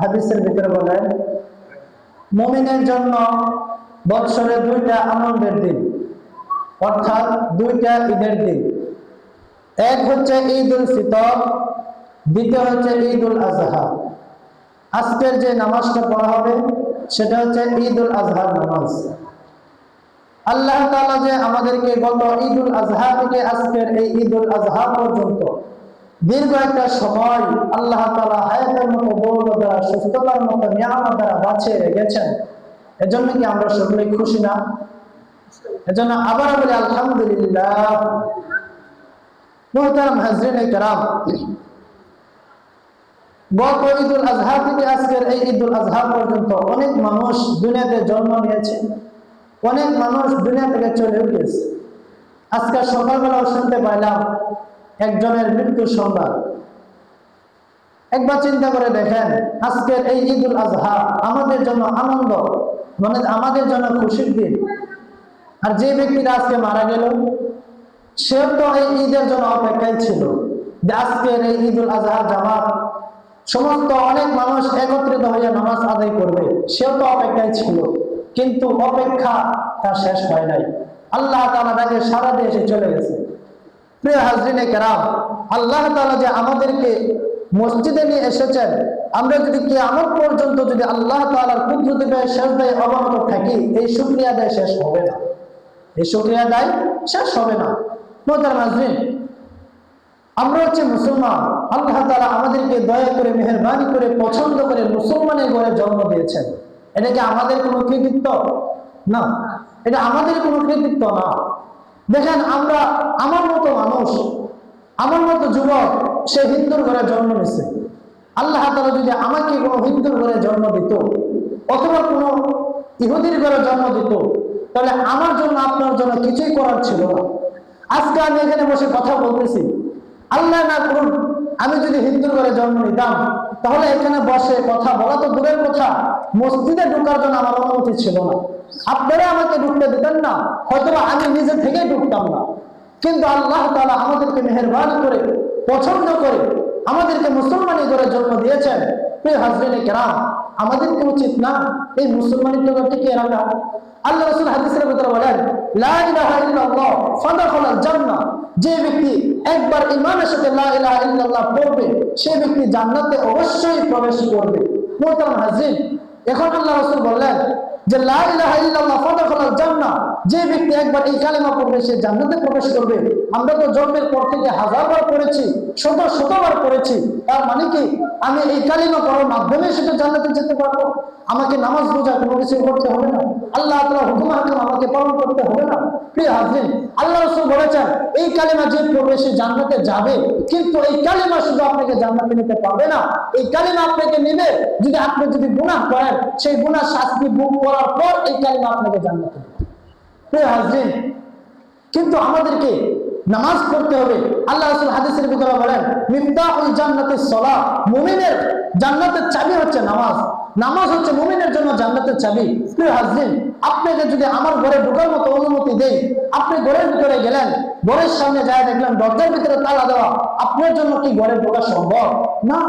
হাদিসের ভিতরে বলেন, মুমিনের জন্য বৎসরে দুইটা আনন্দের দিন, অর্থাৎ দুইটা ঈদের দিন। এক হচ্ছে ঈদ উল ফিতর, দ্বিতীয় হচ্ছে ঈদ উল আজহা। আজকের যে নামাজটা পড়া হবে সেটা হচ্ছে ঈদ উল আজহার নামাজ। আল্লাহ তাআলা যে আমাদেরকে গত ঈদ উল আজহা থেকে আজকের এই ঈদ উল আজহা পর্যন্ত দীর্ঘ একটা সময় আল্লাহ তাআলা হায়াতের মতো বরকত দ্বারা, সুস্থতার মতো নিয়ামত দ্বারা বাঁচিয়ে রেখেছেন, এজন্য কি আমরা সকলেই খুশি না? এজন্য আবার বলি আলহামদুলিল্লাহ। মুহতারাম হাজরিনে কেরাম, গত ঈদ উল আজহা থেকে আজকের এই ঈদ উল আজহা পর্যন্ত অনেক মানুষ দুনিয়াতে জন্ম নিয়েছে, অনেক মানুষ দুনিয়া থেকে চলে গেছে। আজকে সকালবেলাও শুনতে পাইলাম একজনের মৃত্যুর সংবাদ। একবার চিন্তা করে দেখেন, আজকের এই ঈদ উল আজহা আমাদের জন্য আনন্দ, মানে আমাদের জন্য খুশির দিন। আর যে ব্যক্তিরা আজকে মারা গেল, সেও তো এই ঈদের জন্য অপেক্ষায় ছিল যে আজকের এই ঈদ উল আজহার জামাত সমস্ত অনেক মানুষ একত্রিত হয়ে নামাজ আদায় করবে, সেও তো অপেক্ষায় ছিল। কিন্তু অপেক্ষা তার শেষ হয় নাই, আল্লাহ তাআলা তাকে সারা দিয়ে এসে চলে গেছে। প্রিয় হাজরিনে কেরাম, আল্লাহ তাআলা যে আমাদেরকে মসজিদে নিয়ে এসেছেন, আমরা যদি কিয়ামত পর্যন্ত যদি আল্লাহ তাআলার কুদরতি পেয়ে সেজদায় অবনত থাকি, এই শুকরিয়া আদায় শেষ হবে না, এই শুকরিয়া আদায় শেষ হবে না। মুহতারাম হাজরিন, আমরা হচ্ছে মুসলমান। আল্লাহ তাআলা আমাদেরকে দয়া করে, মেহেরবানি করে, পছন্দ করে মুসলমানের ঘরে জন্ম দিয়েছেন। এটা কি আমাদের কোনো কৃতিত্ব? না, এটা আমাদের কোনো কৃতিত্ব না। দেখেন, আমরা, আমার মতো মানুষ, আমার মতো যুবক, সে হিন্দুর ঘরে জন্ম নিছে। আল্লাহ তাআলা যদি আমাকে কোনো হিন্দুর ঘরে জন্ম দিত অথবা কোনো ইহুদির ঘরে জন্ম দিত, তাহলে আমার জন্য, আপনার জন্য কিছুই করার ছিল না। আজকে আমি এখানে বসে কথা বলতেছি, আল্লাহ না করুন আমি যদি হিন্দুর ঘরে জন্ম নিতাম, তাহলে এখানে বসে কথা বলা তো দূরের কথা, মসজিদে ঢোকার জন্য আমার অনুমতি ছিল না। আপনারা আমাকে ঢুকতে দিতেন না, হয়তোবা আমি নিজে থেকেই ঢুকতাম না। কিন্তু আল্লাহ তাআলা আমাদেরকে মেহেরবানি করে, পছন্দ করে আমাদেরকে মুসলমানি করে জন্ম দিয়েছেন। প্রিয় হাজরিনে কেরাম, আমাদেরকে উচিত না এই মুসলমানিত্বকে টিকিয়ে রাখা? আল্লাহ রাসূল হাদিসের ভিতরে বলেন, লা ইলাহা ইল্লাল্লাহ ফাদাখালাল জান্নাহ, যে ব্যক্তি একবার ঈমানের সাথে লা ইলাহা ইল্লাল্লাহ পড়বে, সে ব্যক্তি জান্নাতে অবশ্যই প্রবেশ করবে। মুহতারাম হাজরিন, এখন আল্লাহ রাসূল বললেন যে লা ইলাহা ইল্লাল্লাহ ফাদাখালাল জান্নাহ, যে ব্যক্তি একবার এই কালেমা পড়বে সে জান্নাতে প্রবেশ করবে। আমরা তো জন্মের পর থেকে হাজারবার পড়েছি, শতবার পড়েছি। তার মানে কি আমি এই কালেমা পড়ার মাধ্যমে সেটা জান্নাতে যেতে পারবো? আমাকে নামাজ রোজা কোনো কিছু করতে হবে না, আল্লাহ তাআলার হুকুম হাকাম আমাকে পালন করতে হবে না। প্রিয় হাজরিন, আল্লাহ রাসূল বলেছেন এই কালেমা যে পড়বে সে জান্নাতে যাবে। কিন্তু এই কালেমা শুধু আপনাকে জান্নাতে নিতে পারবে না, এই কালেমা আপনাকে নেবে যদি আপনি যদি গুনাহ করেন, সেই গুনাহ শাস্তি ভোগ করার পর এই কালেমা আপনাকে জান্নাতে নেবে। প্রিয় হাজরিন, কিন্তু আমাদেরকে নামাজ পড়তে হবে। আল্লাহ রাসূল হাদিসের ভিতরে বলেন, মিফতাহুল জান্নাতিস সালাহ, মুমিনের জান্নাতের চাবি হচ্ছে নামাজ। নামাজ হচ্ছে মুমিনের জন্য জান্নাতের চাবি। প্রিয় হাজরিন, আপনাকে যদি আমার ঘরে ঢোকার মতো অনুমতি দেই, আপনি ঘরের ভিতরে গেলেন, ঘরের সামনে যায় দেখলেন দরজার ভিতরে তালা দেওয়া, আপনার জন্য কি ঘরে ঢোকা সম্ভব? না।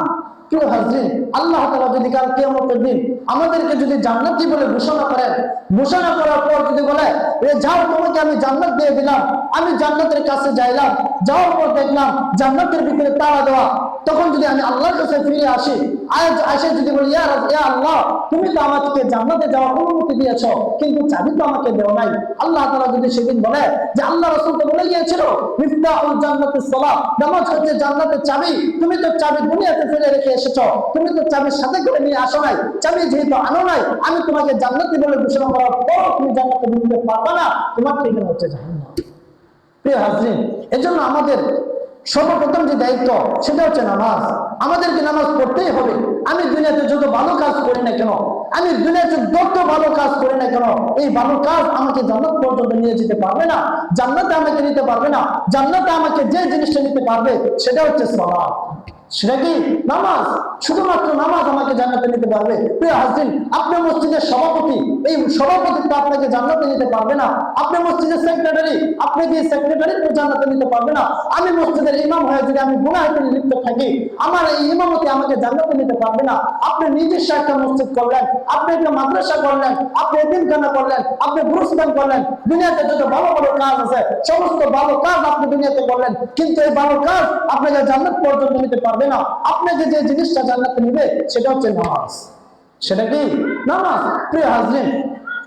প্রিয় হাজরিন, আল্লাহ তাআলা যদি কাল কিয়ামতের দিন আমাদেরকে যদি জান্নাতি বলে ঘোষণা করেন, ঘোষণা করার পর যদি বলে যাও তোমাকে আমি জান্নাত দিয়ে দিলাম, আমি জান্নাতের কাছে যাইলাম, যাওয়ার পর দেখলাম জান্নাতের ভিতরে তালা দেওয়া, তখন যদি আমি আল্লাহর কাছে ফিরে আসি, আসে যদি বলি ইয়া আল্লাহ, তুমি তো আমাকে জান্নাতে যাওয়ার অনুমতি দিয়েছো, কিন্তু চাবি তো আমাকে দেও নাই। আল্লাহ তাআলা যদি সেদিন বলে যে আল্লাহ রাসূল তো বলে গিয়েছিল মিফতাহুল জান্নাতিস সালাহ, নামাজ হচ্ছে জান্নাতের চাবি, তুমি তো চাবি দুনিয়াতে ফেলে রেখে এসেছো, তুমি তো চাবি সাথে করে নিয়ে আসো নাই, চাবি যেহেতু আনো নাই, আমি তোমাকে জান্নাতি বলে ঘোষণা করার পর তুমি জান্নাতে ঢুকতে পারবে না, তোমার ঠিকানা হচ্ছে জাহান্নাম। প্রিয় হাজরিন, এজন্য আমাদের সর্বপ্রথম যে দায়িত্ব সেটা হচ্ছে নামাজ। আমাদেরকে নামাজ পড়তেই হবে। আমি দুনিয়াতে যত ভালো কাজ করি না কেন, আমি দুনিয়াতে যত ভালো কাজ করি না কেন, এই ভালো কাজ আমাকে জান্নাত পর্যন্ত নিয়ে যেতে পারবে না, জান্নাতে আমাকে নিতে পারবে না। জান্নাতে আমাকে যে জিনিসটা নিতে পারবে সেটা হচ্ছে সালাত। সেটা কি নামাজ। শুধুমাত্র নামাজ আমাকে জান্নাতে নিতে পারবে। প্রিয় হাজির, আপনি মসজিদের সভাপতি, এই সভাপতিত্ব আপনাকে জান্নাতে নিতে পারবে না। আপনি মসজিদের সেক্রেটারি, আপনি কি সেক্রেটারিত্ব জান্নাতে নিতে পারবে না। আমি মসজিদের ইমাম হয়ে যদি আমি গুনাহে লিপ্ত থাকি, আমার এই ইমামতি আমাকে জান্নাতে নিতে পারবে না। আপনি নিজস্ব একটা মসজিদ করলেন, আপনি একটা মাদ্রাসা করলেন, আপনি এতিমখানা করলেন, আপনি গুরুস্থান করলেন, দুনিয়াতে যত ভালো ভালো কাজ আছে সমস্ত ভালো কাজ আপনি দুনিয়াতে করলেন, কিন্তু এই ভালো কাজ আপনাকে জান্নাত পর্যন্ত নিতে পারবে না। আপনাকে যে জিনিসটা জান্নাতে নিবে সেটা হচ্ছে নামাজ। সেটা কি নামাজ। প্রিয় হাজরিন,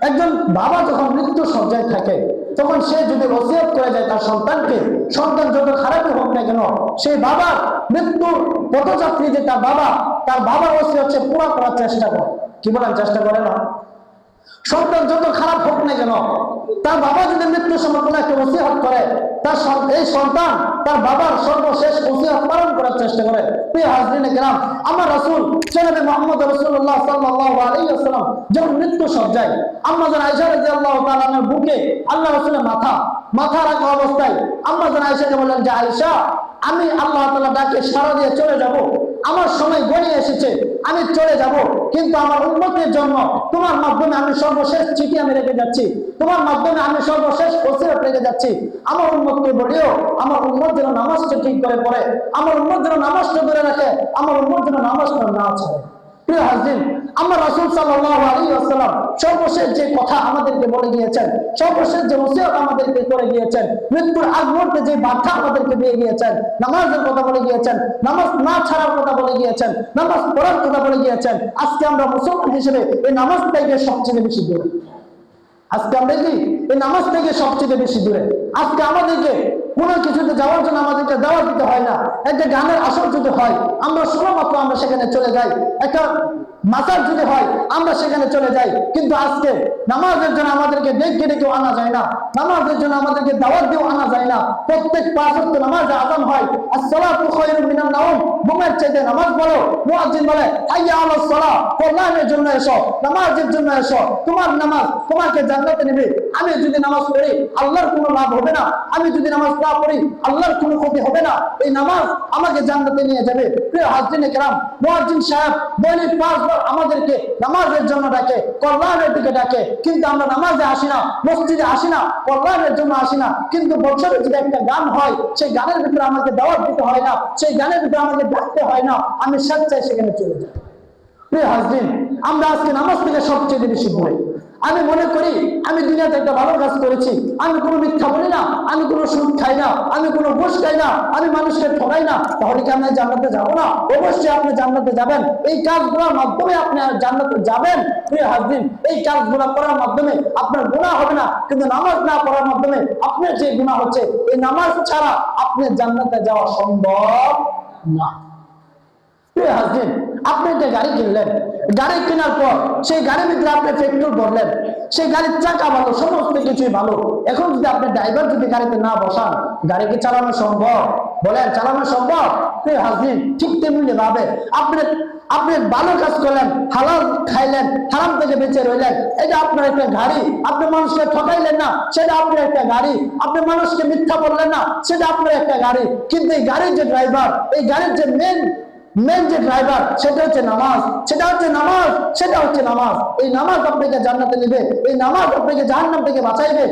একজন বাবা যখন মৃত্যু সজ্জায় থাকে তখন সে যদি ওসিয়ত করে যায় তার সন্তানকে, সন্তান যত খারাপই হোক না কেন, সেই বাবার মৃত্যুর পথযাত্রী যে তার বাবার ওসিয়ত সে পুরা করার চেষ্টা করে। কি বলার চেষ্টা করে না? সন্তান যত খারাপ হোক না কেন, তার বাবা যদি মৃত্যুর সময় কোনো একটা ওসিয়ত করে, এই সন্তান তার বাবার সর্বশেষ ওসিয়ত পালন করার চেষ্টা করে। প্রিয় হাজরিনে কেরাম, আমার রাসূল জনাবে মুহাম্মদ রাসূলুল্লাহ সাল্লাল্লাহু আলাইহি ওয়াসাল্লাম যখন মৃত্যু সজ্জায়, আম্মা জান আয়েশা রাদিয়াল্লাহু তাআলা আনহার বুকে আল্লাহ রাসূলের মাথা রাখা অবস্থায় আম্মা জান আয়েশাকে বললেন যে আয়েশা, আমি আল্লাহ তাআলা ডাকে সাড়া দিয়ে চলে যাব, আমার সময় গড়িয়ে এসেছে, আমি চলে যাব, কিন্তু আমার উম্মতের জন্য তোমার মাধ্যমে আমি সর্বশেষ চিঠি আমি রেখে যাচ্ছি, তোমার মাধ্যমে আমি সর্বশেষ ওসিয়ত রেখে যাচ্ছি। আমার উম্মতকে বলিও আমার উম্মত যেন নামাজটা ঠিক করে পড়ে, আমার উম্মত যেন নামাজটা ধরে রাখে, আমার উম্মত যেন নামাজটা না ছাড়ে। প্রিয় হাজির, আমার রাসূল সাল্লাল্লাহু আলাইহি ওয়াসাল্লাম সর্বশেষ যে কথা আমাদেরকে বলে গিয়েছেন, সর্বশেষ যে ওসিয়ত আমাদেরকে করে গিয়েছেন, মৃত্যুর আগ মুহূর্তে যে বার্তা আমাদেরকে দিয়ে গিয়েছেন, নামাজের কথা বলে গিয়েছেন, নামাজ না ছাড়ার কথা বলে গিয়েছেন, নামাজ পড়ার কথা বলে গিয়েছেন। আজকে আমরা মুসলমান হিসেবে এই নামাজ থেকে সবচেয়ে বেশি দূরে। আজকে আমরা কি এই নামাজ থেকে সবচেয়ে বেশি দূরে। আজকে আমাদেরকে কোনো কিছুতে যাওয়ার জন্য আমাদেরকে দাওয়াত দিতে হয় না। একটা গানের আসর যদি হয় আমরা শুধুমাত্র আমরা সেখানে চলে যাই, একটা মাসাজ যদি হয় আমরা সেখানে চলে যাই, কিন্তু আজকে নামাজের জন্য আমাদেরকে ডেকে ডেকেও আনা যায় না, নামাজের জন্য আমাদেরকে দাওয়াত দিয়েও আনা যায় না। প্রত্যেক 5 ওয়াক্ত নামাজে আযান হয়, আসসালাতু খায়রুম মিনান নাওম, ঘুমের চাইতে নামাজ পড়ো। মুয়াজ্জিন বলে হাইয়া আলাস সালাহ, কল্যাণের জন্য এসো, নামাজের জন্য এসো, তোমার নামাজ তোমাকে জান্নাতে নেবে। আমি যদি নামাজ পড়ি আল্লাহর কোনো লাভ হবে না, আমি যদি নামাজ না পড়ি আল্লাহর কোনো ক্ষতি হবে না, এই নামাজ আমাকে জান্নাতে নিয়ে যাবে। প্রিয় হাজিরিনে কেরাম, মুয়াজ্জিন সাহেব দৈনিক 5 বার আমাদেরকে নামাজের জন্য ডাকে, কল্যাণের দিকে ডাকে, কিন্তু আমরা নামাজে আসি না, মসজিদে আসি না, কল্যাণের জন্য আসি না। কিন্তু বছরে যদি একটা গান হয় সেই গানের ভিতরে আমাকে দাওয়াত দিতে হয় না, সেই গানের ভিতরে আমাকে ডাকতে হয় না, আমি স্বেচ্ছায় সেখানে চলে যাই। প্রিয় হাজরিন, আমরা আজকে নামাজ থেকে সবচেয়ে বেশি দূরে। আমি মনে করি আমি দুনিয়াতে একটা ভালো কাজ করেছি, আমি কোনো মিথ্যা বলি না, আমি কোনো সুদ খাই না, আমি কোনো ঘুষ খাই না, আমি মানুষকে ঠকাই না, তাহলে কি আমি জান্নাতে যাবো না? অবশ্যই আপনি জান্নাতে যাবেন। এই কাজগুলোর মাধ্যমে আপনি জান্নাতে যাবেন। প্রিয় হাজরিন, এই কাজগুলো করার মাধ্যমে আপনার গুনাহ হবে না, কিন্তু নামাজ না পড়ার মাধ্যমে আপনার যে গুনাহ হচ্ছে, এই নামাজ ছাড়া আপনি জান্নাতে যাওয়া সম্ভব না। প্রিয় হাজরিন, আপনি একটা গাড়ি কিনলেন, গাড়ি কেনার পর সেই গাড়ির ভিতরে আপনি পেট্রোল ভরলেন, সেই গাড়ির চাকা ভালো, সমস্ত কিছুই ভালো। এখন যদি আপনি ড্রাইভার যদি গাড়িতে না বসান, গাড়ি কি চালানো সম্ভব? বলেন, চালানো সম্ভব? প্রিয় হাজরিন, ঠিক তেমনি ভাবে আপনি ভালো কাজ করলেন, হালাল খাইলেন, হারাম থেকে বেঁচে রইলেন, এটা আপনার একটা গাড়ি। আপনি মানুষকে ঠকাইলেন না, সেটা আপনার একটা গাড়ি। আপনি মানুষকে মিথ্যা বললেন না, সেটা আপনার একটা গাড়ি। কিন্তু এই গাড়ির যে ড্রাইভার, এই গাড়ির যে মেন যে ড্রাইভার, সেটা হচ্ছে নামাজ, সেটা হচ্ছে নামাজ, সেটা হচ্ছে নামাজ। এই নামাজ আপনাকে জান্নাতে নেবে, এই নামাজ আপনাকে জাহান্নাম থেকে বাঁচাইবে।